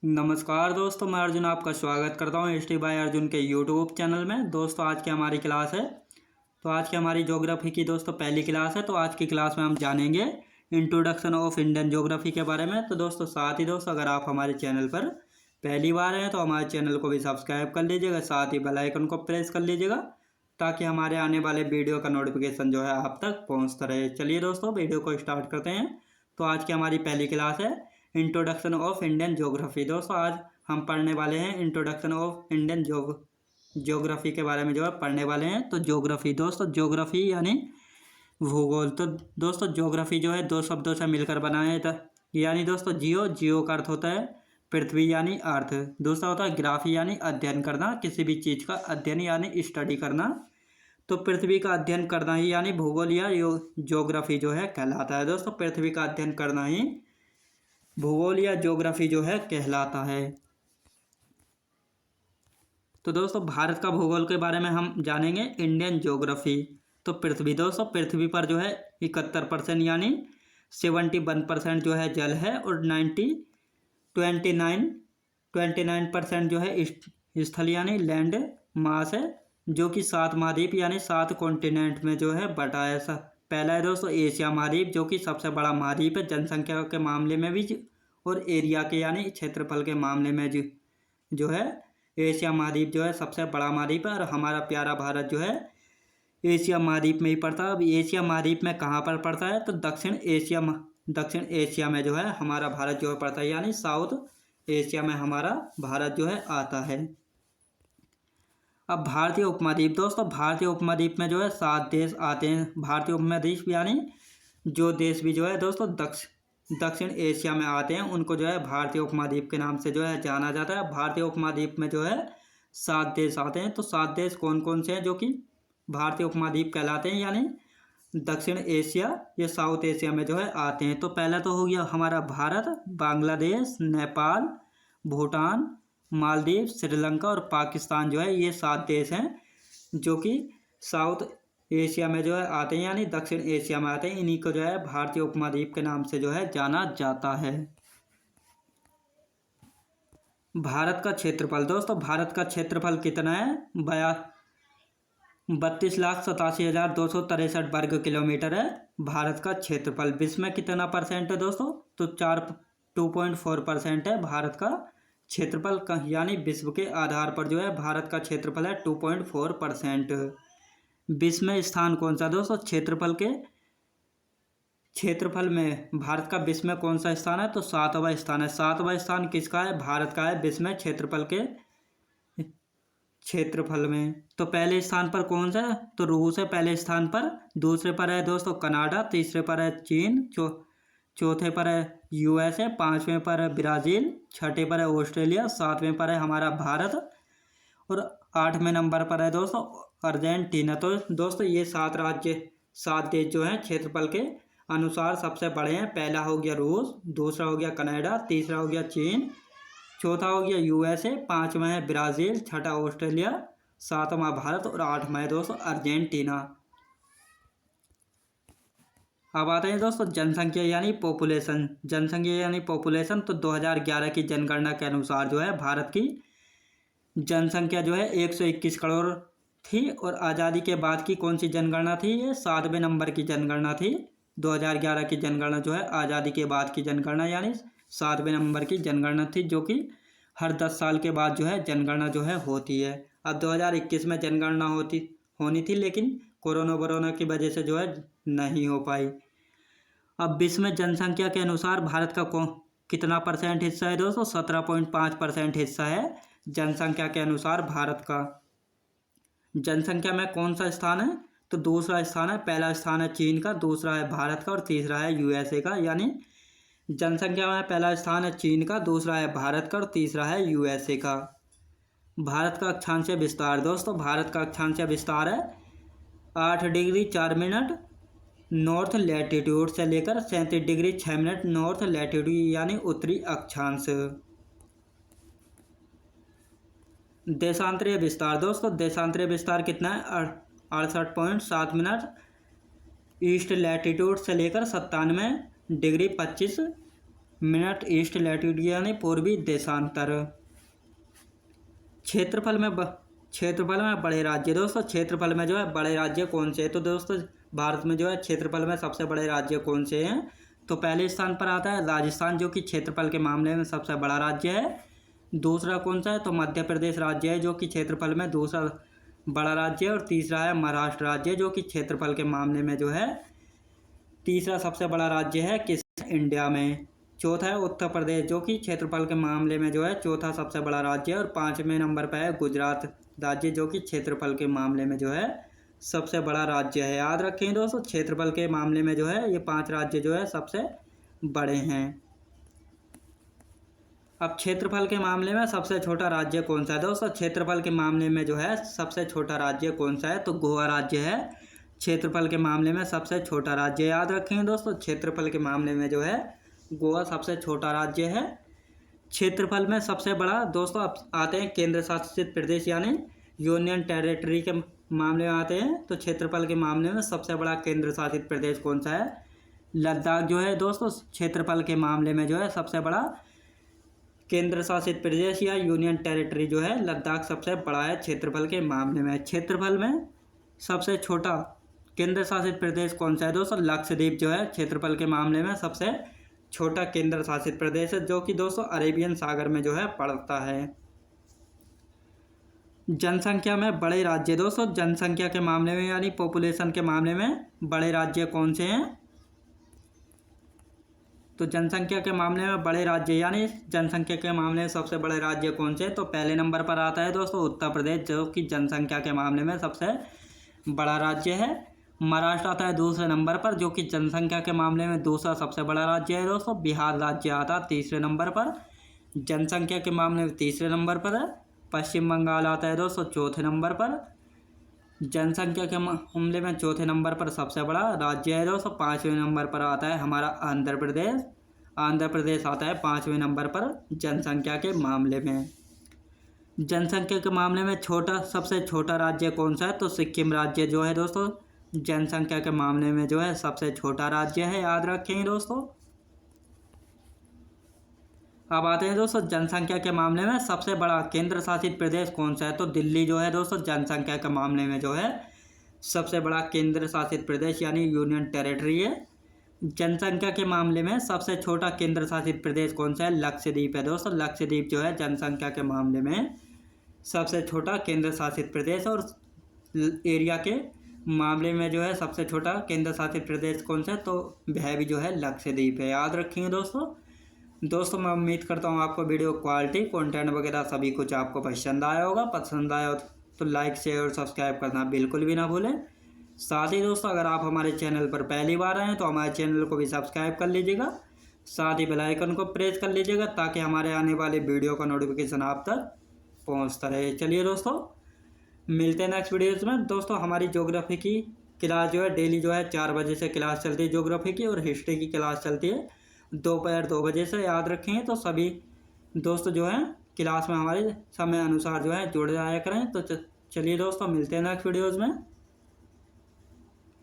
नमस्कार दोस्तों, मैं अर्जुन आपका स्वागत करता हूँ एस टी बाय अर्जुन के यूट्यूब चैनल में। दोस्तों आज की हमारी क्लास है, तो आज की हमारी ज्योग्राफी की दोस्तों पहली क्लास है। तो आज की क्लास में हम जानेंगे इंट्रोडक्शन ऑफ इंडियन ज्योग्राफी के बारे में। तो दोस्तों साथ ही दोस्तों अगर आप हमारे चैनल पर पहली बार हैं तो हमारे चैनल को भी सब्सक्राइब कर लीजिएगा, साथ ही बेल आइकन को प्रेस कर लीजिएगा ताकि हमारे आने वाले वीडियो का नोटिफिकेशन जो है आप तक पहुँचता रहे। चलिए दोस्तों वीडियो को स्टार्ट करते हैं। तो आज की हमारी पहली क्लास है इंट्रोडक्शन ऑफ इंडियन ज्योग्राफी। दोस्तों आज हम पढ़ने वाले हैं इंट्रोडक्शन ऑफ इंडियन ज्योग्राफी के बारे में जो है पढ़ने वाले हैं। तो ज्योग्राफी दोस्तों, ज्योग्राफी यानी भूगोल। तो दोस्तों ज्योग्राफी जो है दो शब्दों से मिलकर बना है। यानी दोस्तों जियो का अर्थ होता है पृथ्वी यानी अर्थ। दूसरा होता है ग्राफी यानी अध्ययन करना, किसी भी चीज़ का अध्ययन यानी स्टडी करना। तो पृथ्वी का अध्ययन करना ही यानी भूगोल या ज्योग्राफी जो है कहलाता है। दोस्तों पृथ्वी का अध्ययन करना ही भूगोल या ज्योग्राफी जो है कहलाता है। तो दोस्तों भारत का भूगोल के बारे में हम जानेंगे इंडियन ज्योग्राफी। तो पृथ्वी दोस्तों, पृथ्वी पर जो है 71% यानी 71% जो है जल है और 29% जो है स्थल यानी लैंड मास है, जो कि 7 महाद्वीप यानी 7 कॉन्टिनेंट में जो है बटा है। पहला है दोस्तों एशिया महाद्वीप, जो कि सबसे बड़ा महाद्वीप है जनसंख्या के मामले में भी और एरिया के यानी क्षेत्रफल के मामले में जो है एशिया महाद्वीप जो है सबसे बड़ा महाद्वीप है। और हमारा प्यारा भारत जो है एशिया महाद्वीप में ही पड़ता है। अब एशिया महाद्वीप में कहाँ पर पड़ता है तो दक्षिण एशिया में जो है हमारा भारत जो है पड़ता है, यानी साउथ एशिया में हमारा भारत जो है आता है। अब भारतीय उपमहाद्वीप दोस्तों, भारतीय उपमहाद्वीप में जो है 7 देश आते हैं। भारतीय उपमहाद्वीप यानी जो देश भी जो है दोस्तों दक्षिण एशिया में आते हैं उनको जो है भारतीय उपमहाद्वीप के नाम से जो है जाना जाता है। भारतीय उपमहाद्वीप में जो है 7 देश आते हैं। तो 7 देश कौन कौन से हैं जो कि भारतीय उपमहाद्वीप कहलाते हैं, यानी दक्षिण एशिया या साउथ एशिया में जो है आते हैं। तो पहला तो हो गया हमारा भारत, बांग्लादेश, नेपाल, भूटान, मालदीव, श्रीलंका और पाकिस्तान जो है ये 7 देश हैं जो कि साउथ एशिया में जो है आते हैं, यानी दक्षिण एशिया में आते हैं। इन्हीं को जो है भारतीय उपमहाद्वीप के नाम से जो है जाना जाता है। भारत का क्षेत्रफल दोस्तों, भारत का क्षेत्रफल कितना है 32,87,263 वर्ग किलोमीटर है भारत का क्षेत्रफल। विश्व में कितना परसेंट है दोस्तों तो 2.4% है भारत का क्षेत्रफल का, यानी विश्व के आधार पर जो है भारत का क्षेत्रफल है 2.4%। विश्व में स्थान कौन सा दोस्तों, क्षेत्रफल में भारत का विश्व में कौन सा स्थान है तो 7वां स्थान है। 7वां स्थान किसका है, भारत का है विश्व में क्षेत्रफल में। तो पहले स्थान पर कौन सा है तो रूस है पहले स्थान पर, दूसरे पर है दोस्तों कनाडा, तीसरे पर है चीन, चौथे पर है यूएसए, 5वें पर है ब्राज़ील, 6ठे पर है ऑस्ट्रेलिया, 7वें पर है हमारा भारत और 8वें नंबर पर है दोस्तों अर्जेंटीना। तो दोस्तों ये 7 देश जो हैं क्षेत्रफल के अनुसार सबसे बड़े हैं। पहला हो गया रूस, दूसरा हो गया कनाडा, तीसरा हो गया चीन, चौथा हो गया यूएसए, 5वां है ब्राज़ील, 6ठा ऑस्ट्रेलिया, 7वां भारत और 8वां है दोस्तों अर्जेंटीना। अब आते हैं दोस्तों जनसंख्या यानी पॉपुलेशन। जनसंख्या यानी पॉपुलेशन, तो 2011 की जनगणना के अनुसार जो है भारत की जनसंख्या जो है 121 करोड़ थी। और आज़ादी के बाद की कौन सी जनगणना थी, ये 7वें नंबर की जनगणना थी। 2011 की जनगणना जो है आज़ादी के बाद की जनगणना यानी 7वें नंबर की जनगणना थी, जो कि हर 10 साल के बाद जो है जनगणना जो है होती है। अब 2021 में जनगणना होनी थी, लेकिन कोरोना की वजह से जो है नहीं हो पाई। अब विश्व में जनसंख्या के अनुसार भारत का कितना परसेंट हिस्सा है दोस्तों, 17.5% हिस्सा है जनसंख्या के अनुसार भारत का। जनसंख्या में कौन सा स्थान है तो दूसरा स्थान है। पहला स्थान है चीन का, दूसरा है भारत का और तीसरा है यूएसए का। यानी जनसंख्या में पहला स्थान है चीन का, दूसरा है भारत का और तीसरा है यूएसए का। भारत का अक्षांशीय विस्तार दोस्तों, भारत का अक्षांशीय विस्तार है 8 डिग्री 4 मिनट नॉर्थ लैटिट्यूड से लेकर 37 डिग्री 6 मिनट नॉर्थ लैटिट्यूड यानी उत्तरी अक्षांश। देशांतरीय विस्तार दोस्तों, देशांतरीय विस्तार कितना है 68.7 मिनट ईस्ट लैटिट्यूड से लेकर 97 डिग्री 25 मिनट ईस्ट लैटिट्यूड यानी पूर्वी देशांतर। क्षेत्रफल में बड़े राज्य दोस्तों, क्षेत्रफल में जो है बड़े राज्य कौन से हैं? तो दोस्तों भारत में जो है क्षेत्रफल में सबसे बड़े राज्य कौन से हैं? तो पहले स्थान पर आता है राजस्थान, जो कि क्षेत्रफल के मामले में सबसे बड़ा राज्य है। दूसरा कौन सा है? तो मध्य प्रदेश राज्य है, जो कि क्षेत्रफल में दूसरा बड़ा राज्य है। और तीसरा है महाराष्ट्र राज्य, जो कि क्षेत्रफल के मामले में जो है तीसरा सबसे बड़ा राज्य है किस इंडिया में। चौथा है उत्तर प्रदेश, जो कि क्षेत्रफल के मामले में जो है चौथा सबसे बड़ा राज्य है। और 5वें नंबर पर है गुजरात राज्य, जो कि क्षेत्रफल के मामले में जो है सबसे बड़ा राज्य है। याद रखें दोस्तों, क्षेत्रफल के मामले में जो है ये 5 राज्य जो है सबसे बड़े हैं। अब क्षेत्रफल के मामले में सबसे छोटा राज्य कौन सा है? दोस्तों क्षेत्रफल के मामले में जो है सबसे छोटा राज्य कौन सा है? तो गोवा राज्य है क्षेत्रफल के मामले में सबसे छोटा राज्य। याद रखेंगे दोस्तों, क्षेत्रफल के मामले में जो है गोवा सबसे छोटा राज्य है। क्षेत्रफल में सबसे बड़ा दोस्तों अब आते हैं केंद्र शासित प्रदेश यानी यूनियन टेरिटरी के मामले में आते हैं। तो क्षेत्रफल के मामले में सबसे बड़ा केंद्र शासित प्रदेश कौन सा है? लद्दाख जो है दोस्तों क्षेत्रफल के मामले में जो है सबसे बड़ा केंद्र शासित प्रदेश या यूनियन टेरिटरी जो है लद्दाख सबसे बड़ा है क्षेत्रफल के मामले में। क्षेत्रफल में सबसे छोटा केंद्र शासित प्रदेश कौन सा है? दोस्तों लक्षद्वीप जो है क्षेत्रफल के मामले में सबसे छोटा केंद्र शासित प्रदेश है, जो कि दोस्तों अरेबियन सागर में जो है पड़ता है। जनसंख्या में बड़े राज्य दोस्तों, जनसंख्या के मामले में यानी पॉपुलेशन के मामले में बड़े राज्य कौन से हैं? तो जनसंख्या के मामले में बड़े राज्य यानी जनसंख्या के मामले में सबसे बड़े राज्य कौन से? तो पहले नंबर पर आता है दोस्तों उत्तर प्रदेश, जो कि जनसंख्या के मामले में सबसे बड़ा राज्य है। महाराष्ट्र आता है दूसरे नंबर पर, जो कि जनसंख्या के मामले में दूसरा सबसे बड़ा राज्य है दोस्तों। बिहार राज्य आता है तीसरे नंबर पर, जनसंख्या के मामले में तीसरे नंबर पर है। पश्चिम बंगाल आता है दोस्तों चौथे नंबर पर, जनसंख्या के मामले में चौथे नंबर पर सबसे बड़ा राज्य है दोस्तों। 5वें नंबर पर आता है हमारा आंध्र प्रदेश। आंध्र प्रदेश आता है 5वें नंबर पर जनसंख्या के मामले में। जनसंख्या के मामले में सबसे छोटा राज्य कौन सा है? तो सिक्किम राज्य जो है दोस्तों जनसंख्या के मामले में जो है सबसे छोटा राज्य है। याद रखेंगे दोस्तों। अब आते हैं दोस्तों जनसंख्या के मामले में सबसे बड़ा केंद्र शासित प्रदेश कौन सा है? तो दिल्ली जो है दोस्तों जनसंख्या के मामले में जो है सबसे बड़ा केंद्र शासित प्रदेश यानी यूनियन टेरिटरी है। जनसंख्या के मामले में सबसे छोटा केंद्र शासित प्रदेश कौन सा है? लक्षद्वीप है दोस्तों। लक्षद्वीप जो है जनसंख्या के मामले में सबसे छोटा केंद्र शासित प्रदेश। और एरिया के मामले में जो है सबसे छोटा केंद्र शासित प्रदेश कौन सा है? तो वह भी जो है लक्षद्वीप है। याद रखेंगे दोस्तों मैं उम्मीद करता हूँ आपको वीडियो क्वालिटी कंटेंट वगैरह सभी कुछ आपको पसंद आया होगा। पसंद आया हो तो लाइक शेयर और सब्सक्राइब करना बिल्कुल भी ना भूलें। साथ ही दोस्तों अगर आप हमारे चैनल पर पहली बार आए हैं तो हमारे चैनल को भी सब्सक्राइब कर लीजिएगा। साथ ही बेल आइकन को प्रेस कर लीजिएगा ताकि हमारे आने वाले वीडियो का नोटिफिकेशन आप तक पहुँचता रहे। चलिए दोस्तों मिलते हैं नेक्स्ट वीडियोज़ में। दोस्तों हमारी ज्योग्राफी की क्लास जो है डेली जो है 4 बजे से क्लास चलती है ज्योग्राफी की, और हिस्ट्री की क्लास चलती है दोपहर 2 बजे से। याद रखेंगे तो सभी दोस्त जो हैं क्लास में हमारे समय अनुसार जो है जुड़ जाया करें। तो चलिए दोस्तों मिलते हैं नेक्स्ट वीडियोज़ में।